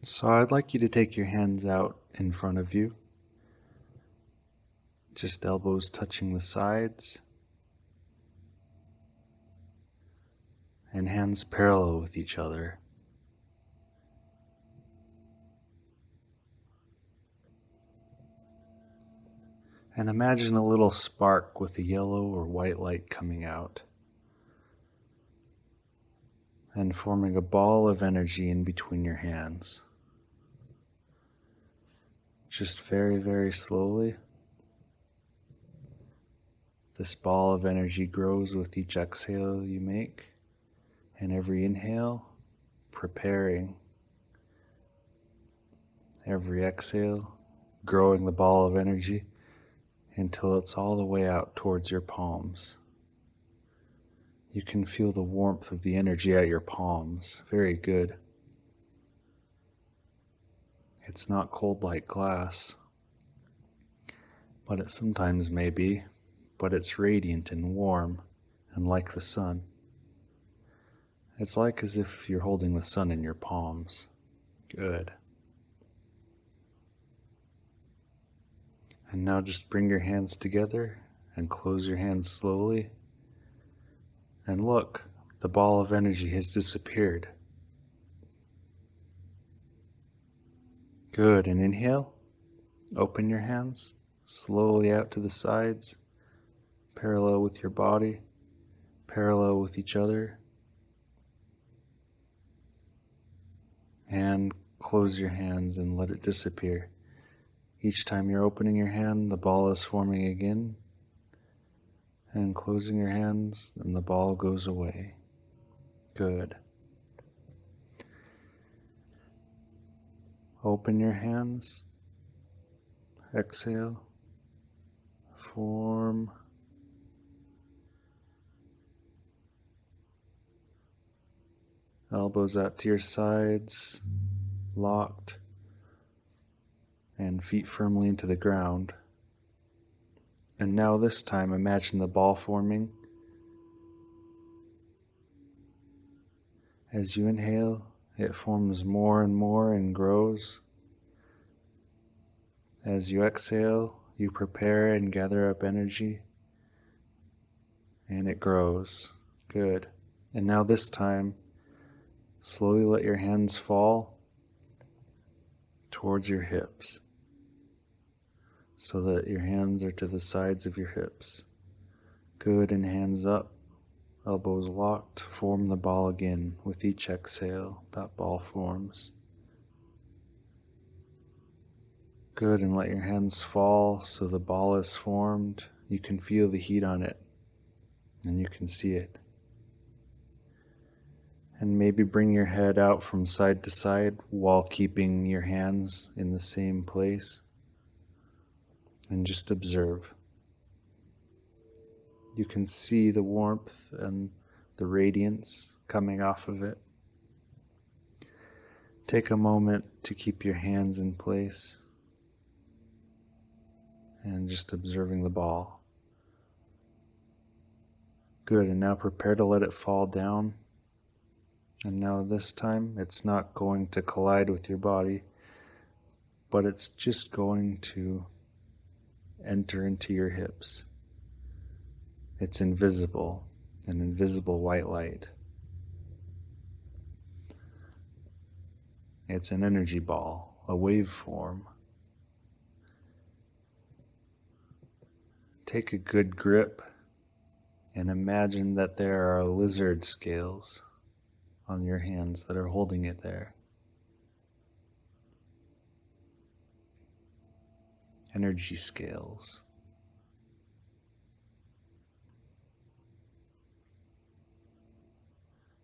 So I'd like you to take your hands out in front of you, just elbows touching the sides, and hands parallel with each other. And imagine a little spark with a yellow or white light coming out and forming a ball of energy in between your hands. Just very, very slowly, this ball of energy grows with each exhale you make, and every inhale, preparing. Every exhale, growing the ball of energy until it's all the way out towards your palms. You can feel the warmth of the energy at your palms. Very good. It's not cold like glass, but it sometimes may be, but it's radiant and warm and like the sun. It's like as if you're holding the sun in your palms. Good. And now just bring your hands together and close your hands slowly. And look, the ball of energy has disappeared. Good, and inhale. Open your hands slowly out to the sides, parallel with your body, parallel with each other. And close your hands and let it disappear. Each time you're opening your hand, the ball is forming again. And closing your hands, and the ball goes away. Good. Open your hands. Exhale. Form. Elbows out to your sides, locked, and feet firmly into the ground. And now this time, imagine the ball forming. As you inhale, it forms more and more and grows. As you exhale, you prepare and gather up energy, and it grows. Good. And now this time, slowly let your hands fall towards your hips so that your hands are to the sides of your hips. Good, and hands up, elbows locked, form the ball again. With each exhale, that ball forms. Good, and let your hands fall so the ball is formed. You can feel the heat on it, and you can see it. And maybe bring your head out from side to side while keeping your hands in the same place. And just observe. You can see the warmth and the radiance coming off of it. Take a moment to keep your hands in place and just observing the ball. Good, and now prepare to let it fall down. And now this time, it's not going to collide with your body, but it's just going to enter into your hips. It's invisible, an invisible white light. It's an energy ball, a waveform. Take a good grip and imagine that there are lizard scales on your hands that are holding it there. Energy scales.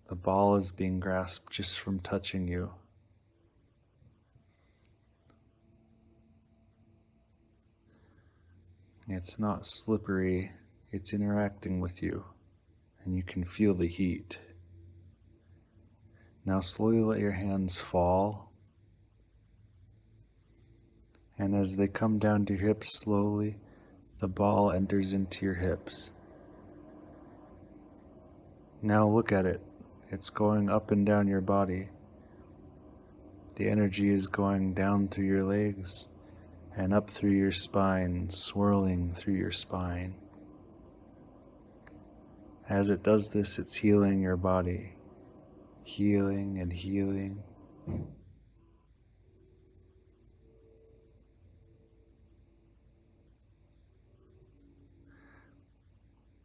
The ball is being grasped just from touching you. It's not slippery, it's interacting with you, and you can feel the heat. Now slowly let your hands fall, and as they come down to your hips slowly, the ball enters into your hips. Now look at it. It's going up and down your body. The energy is going down through your legs and up through your spine, swirling through your spine. As it does this, it's healing your body, healing and healing.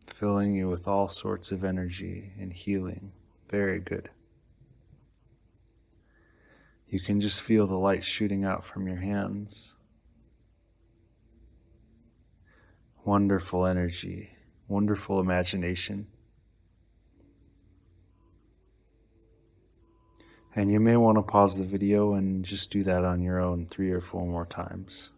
Filling you with all sorts of energy and healing. Very good. You can just feel the light shooting out from your hands. Wonderful energy, wonderful imagination. And you may want to pause the video and just do that on your own 3 or 4 more times.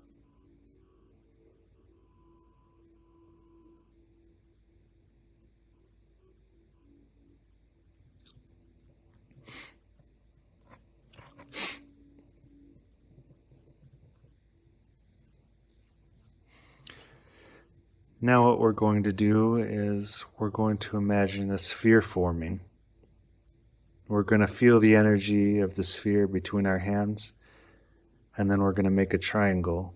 Now what we're going to do is we're going to imagine a sphere forming. We're going to feel the energy of the sphere between our hands, and then we're going to make a triangle.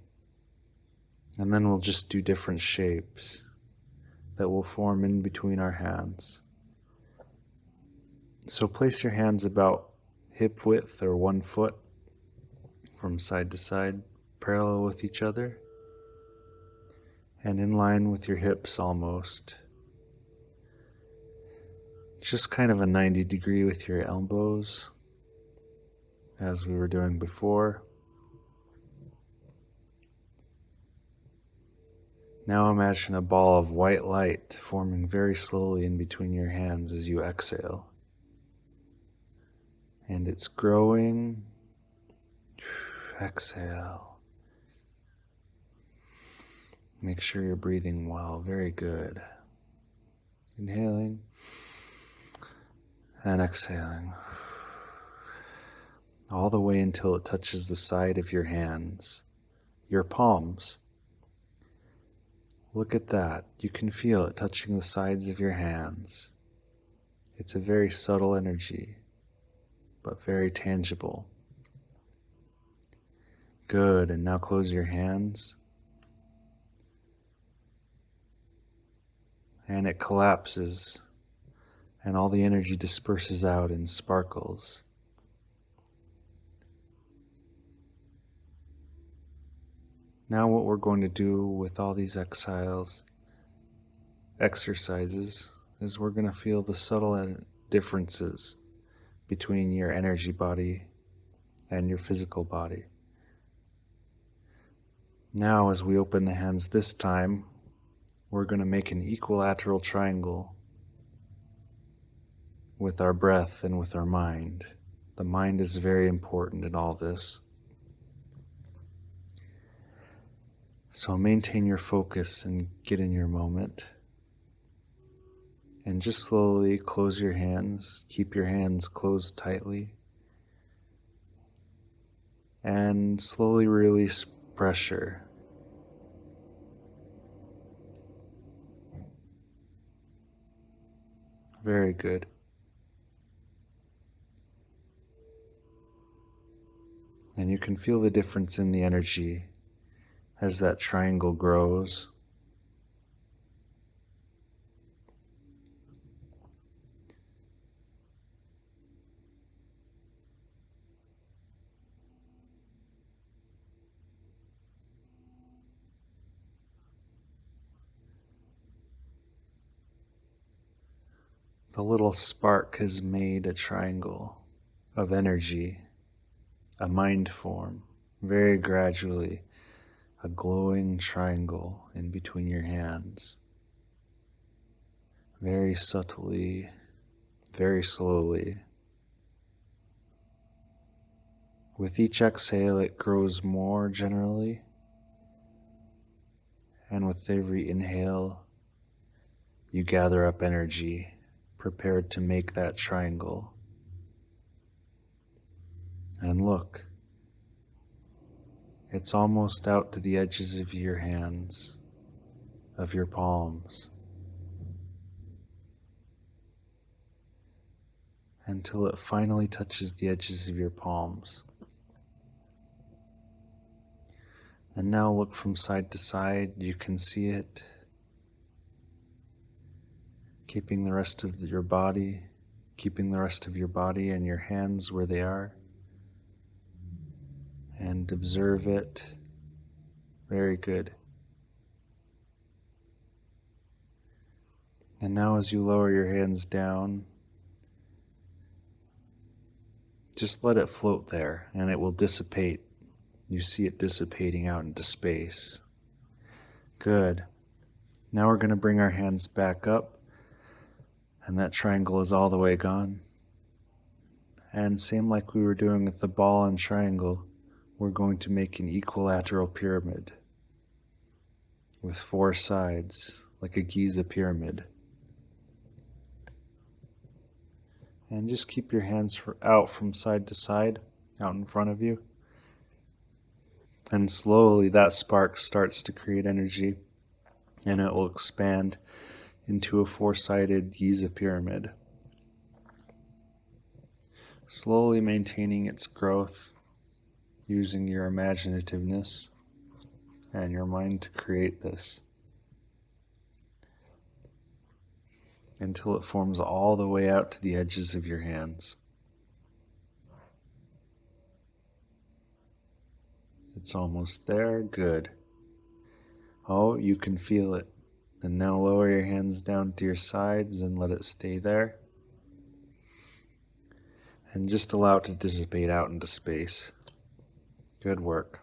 And then we'll just do different shapes that will form in between our hands. So place your hands about hip width or 1 foot from side to side, parallel with each other, and in line with your hips almost. Just kind of a 90 degree with your elbows, as we were doing before. Now imagine a ball of white light forming very slowly in between your hands as you exhale. And it's growing. Exhale. Make sure you're breathing well. Very good. Inhaling and exhaling. All the way until it touches the side of your hands, your palms. Look at that. You can feel it touching the sides of your hands. It's a very subtle energy, but very tangible. Good. And now close your hands. And it collapses, and all the energy disperses out in sparkles. Now what we're going to do with all these exercises is we're going to feel the subtle differences between your energy body and your physical body. Now as we open the hands this time, we're going to make an equilateral triangle with our breath and with our mind. The mind is very important in all this. So maintain your focus and get in your moment. And just slowly close your hands. Keep your hands closed tightly. And slowly release pressure. Very good. And you can feel the difference in the energy as that triangle grows. The little spark has made a triangle of energy, a mind form, very gradually, a glowing triangle in between your hands. Very subtly, very slowly. With each exhale, it grows more generally, and with every inhale, you gather up energy, prepared to make that triangle. And look, it's almost out to the edges of your hands, of your palms, until it finally touches the edges of your palms. And now look from side to side. You can see it. Keeping the rest of your body and your hands where they are. And observe it. Very good. And now as you lower your hands down, just let it float there and it will dissipate. You see it dissipating out into space. Good. Now we're going to bring our hands back up, and that triangle is all the way gone. And same like we were doing with the ball and triangle, we're going to make an equilateral pyramid with 4 sides, like a Giza pyramid. And just keep your hands out from side to side, out in front of you. And slowly that spark starts to create energy, and it will expand into a 4-sided Giza pyramid. Slowly maintaining its growth, using your imaginativeness and your mind to create this, until it forms all the way out to the edges of your hands. It's almost there. Good. Oh, you can feel it. And now lower your hands down to your sides and let it stay there. And just allow it to dissipate out into space. Good work.